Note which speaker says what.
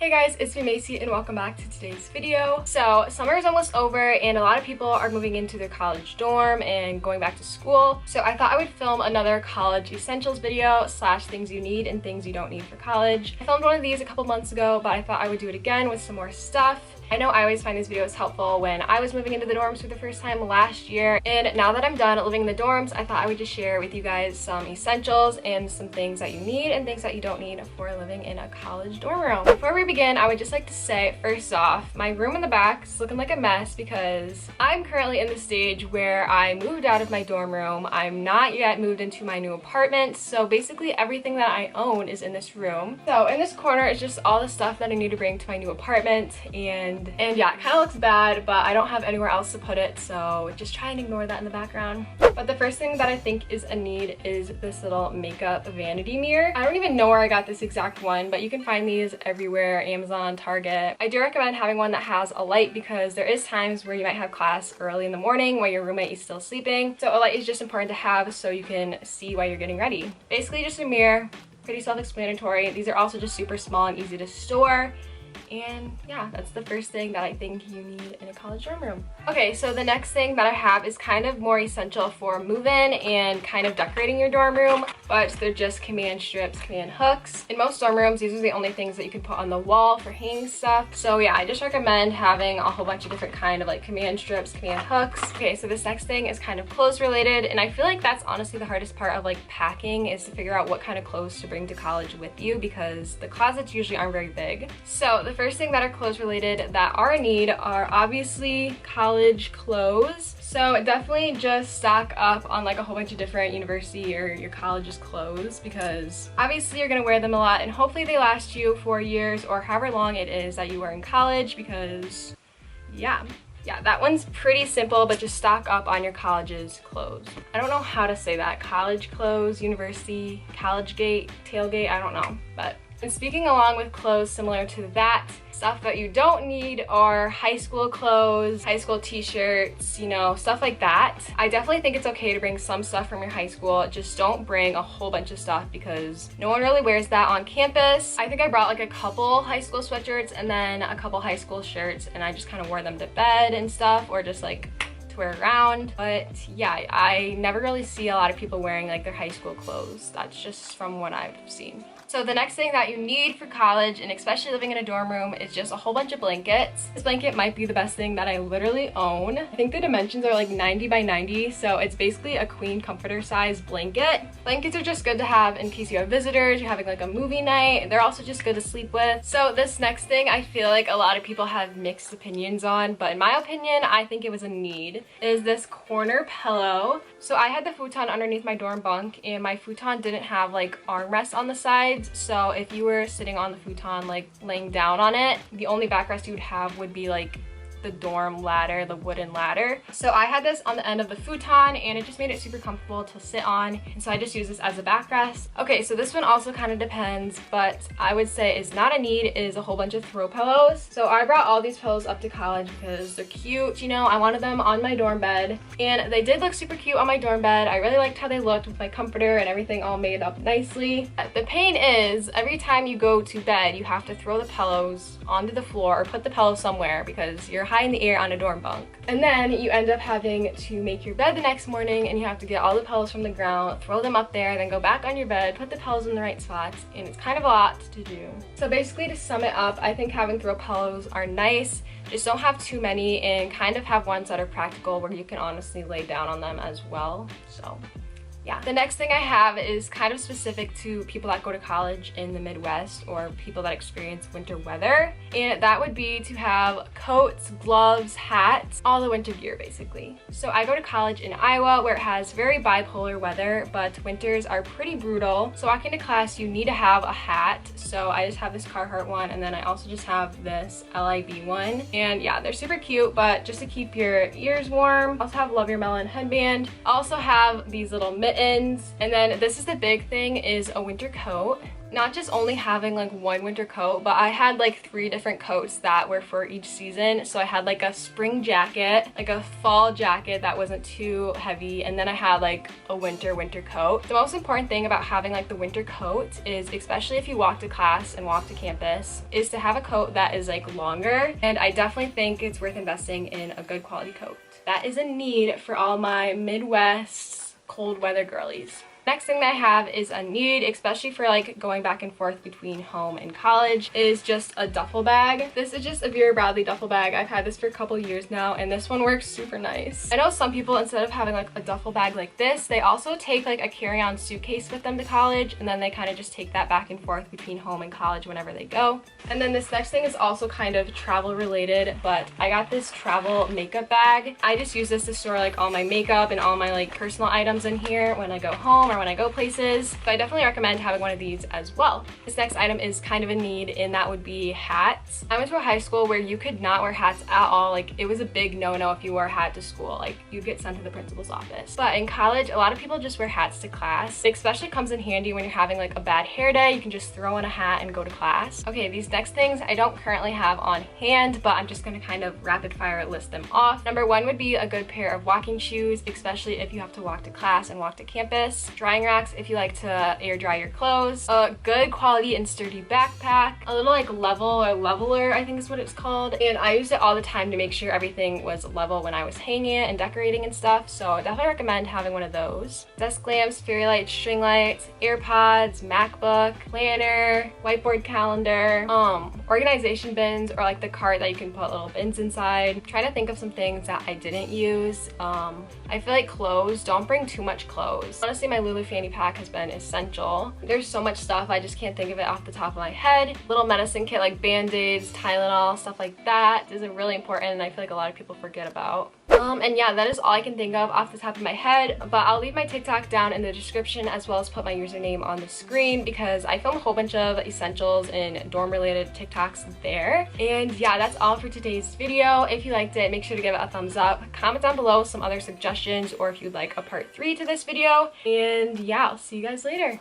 Speaker 1: Hey guys, it's me Macy and welcome back to today's video. So summer is almost over and a lot of people are moving into their college dorm and going back to school. So I thought I would film another college essentials video slash things you need and things you don't need for college. I filmed one of these a couple months ago, but I thought I would do it again with some more stuff. I know I always find these videos helpful when I was moving into the dorms for the first time last year, and now that I'm done living in the dorms, I thought I would just share with you guys some essentials and some things that you need and things that you don't need for living in a college dorm room. Before we begin, I would just like to say, first off, my room in the back is looking like a mess because I'm currently in the stage where I moved out of my dorm room. I'm not yet moved into my new apartment, so basically everything that I own is in this room. So in this corner is just all the stuff that I need to bring to my new apartment, and yeah, it kind of looks bad, but I don't have anywhere else to put it, so just try and ignore that in the background. But the first thing that I think is a need is this little makeup vanity mirror. I don't even know where I got this exact one, but you can find these everywhere, Amazon, Target. I do recommend having one that has a light because there is times where you might have class early in the morning while your roommate is still sleeping. So a light is just important to have so you can see while you're getting ready. Basically just a mirror, pretty self-explanatory. These are also just super small and easy to store. And yeah, that's the first thing that I think you need in a college dorm room. Okay, so the next thing that I have is kind of more essential for move-in and kind of decorating your dorm room, but they're just command strips, command hooks. In most dorm rooms, these are the only things that you can put on the wall for hanging stuff. So yeah, I just recommend having a whole bunch of different kind of like command strips, command hooks. Okay, so this next thing is kind of clothes related, and I feel like that's honestly the hardest part of like packing, is to figure out what kind of clothes to bring to college with you because the closets usually aren't very big. So the first thing that are clothes related that are a need are obviously college clothes. So definitely just stock up on like a whole bunch of different university or your college's clothes because obviously you're gonna wear them a lot and hopefully they last you 4 years or however long it is that you were in college because yeah, that one's pretty simple, but just stock up on your college's clothes. I don't know how to say that. College clothes, university, college gate, tailgate, I don't know, but. And speaking along with clothes similar to that, stuff that you don't need are high school clothes, high school t-shirts, you know, stuff like that. I definitely think it's okay to bring some stuff from your high school, just don't bring a whole bunch of stuff because no one really wears that on campus. I think I brought like a couple high school sweatshirts and then a couple high school shirts, and I just kind of wore them to bed and stuff, or just like to wear around. But yeah, I never really see a lot of people wearing like their high school clothes. That's just from what I've seen. So the next thing that you need for college, and especially living in a dorm room, is just a whole bunch of blankets. This blanket might be the best thing that I literally own. I think the dimensions are like 90 by 90, so it's basically a queen comforter size blanket. Blankets are just good to have in case you have visitors, you're having like a movie night. They're also just good to sleep with. So this next thing I feel like a lot of people have mixed opinions on, but in my opinion, I think it was a need, is this corner pillow. So I had the futon underneath my dorm bunk and my futon didn't have like armrests on the sides. So if you were sitting on the futon, like laying down on it, the only backrest you would have would be like the dorm ladder, the wooden ladder. So I had this on the end of the futon and it just made it super comfortable to sit on, and so I just use this as a backrest. Okay, so this one also kind of depends, but I would say is not a need is a whole bunch of throw pillows. So I brought all these pillows up to college because they're cute, you know, I wanted them on my dorm bed, and they did look super cute on my dorm bed. I really liked how they looked with my comforter and everything all made up nicely. The pain is every time you go to bed, you have to throw the pillows onto the floor or put the pillow somewhere because you're high in the air on a dorm bunk. And then you end up having to make your bed the next morning and you have to get all the pillows from the ground, throw them up there, then go back on your bed, put the pillows in the right spots, and it's kind of a lot to do. So basically, to sum it up, I think having throw pillows are nice, just don't have too many, and kind of have ones that are practical where you can honestly lay down on them as well. So yeah. The next thing I have is kind of specific to people that go to college in the Midwest or people that experience winter weather, and that would be to have coats, gloves, hats, all the winter gear basically. So I go to college in Iowa where it has very bipolar weather, but winters are pretty brutal. So walking to class, you need to have a hat. So I just have this Carhartt one, and then I also just have this LIB one, and yeah, they're super cute, but just to keep your ears warm. I also have Love Your Melon headband. I also have these little mittens, and then this is the big thing, is a winter coat. not just only having like one winter coat, but I had like 3 different coats that were for each season. So I had like a spring jacket, like a fall jacket that wasn't too heavy, and then I had like a winter coat. The most important thing about having like the winter coat is, especially if you walk to class and walk to campus, is to have a coat that is like longer, and I definitely think it's worth investing in a good quality coat. That is a need for all my Midwest cold weather girlies. Next thing that I have is a need, especially for like going back and forth between home and college, is just a duffel bag. This is just a Vera Bradley duffel bag. I've had this for a couple years now, and this one works super nice. I know some people, instead of having like a duffel bag like this, they also take like a carry-on suitcase with them to college, and then they kind of just take that back and forth between home and college whenever they go. And then this next thing is also kind of travel related, but I got this travel makeup bag. I just use this to store like all my makeup and all my like personal items in here when I go home or when I go places. So I definitely recommend having one of these as well. This next item is kind of a need, and that would be hats. I went to a high school where you could not wear hats at all. Like, it was a big no-no if you wore a hat to school. Like, you'd get sent to the principal's office. But in college, a lot of people just wear hats to class. It especially comes in handy when you're having like a bad hair day. You can just throw on a hat and go to class. Okay, these next things I don't currently have on hand, but I'm just gonna kind of rapid fire list them off. Number 1 would be a good pair of walking shoes, especially if you have to walk to class and walk to campus. Drying racks if you like to air dry your clothes. A good quality and sturdy backpack. A little like level or leveler, I think is what it's called. And I used it all the time to make sure everything was level when I was hanging it and decorating and stuff. So I definitely recommend having one of those. Desk lamps, fairy lights, string lights, AirPods, MacBook, planner, whiteboard calendar, organization bins, or like the cart that you can put little bins inside. I'm trying to think of some things that I didn't use. I feel like clothes, don't bring too much clothes. Honestly, my Lulu fanny pack has been essential. There's so much stuff, I just can't think of it off the top of my head. Little medicine kit like Band-Aids, Tylenol, stuff like that is really important, and I feel like a lot of people forget about. And yeah, that is all I can think of off the top of my head, but I'll leave my TikTok down in the description, as well as put my username on the screen, because I film a whole bunch of essentials and dorm related TikToks there. And yeah, that's all for today's video. If you liked it, make sure to give it a thumbs up. Comment down below some other suggestions, or if you'd like a part 3 to this video. And yeah, I'll see you guys later.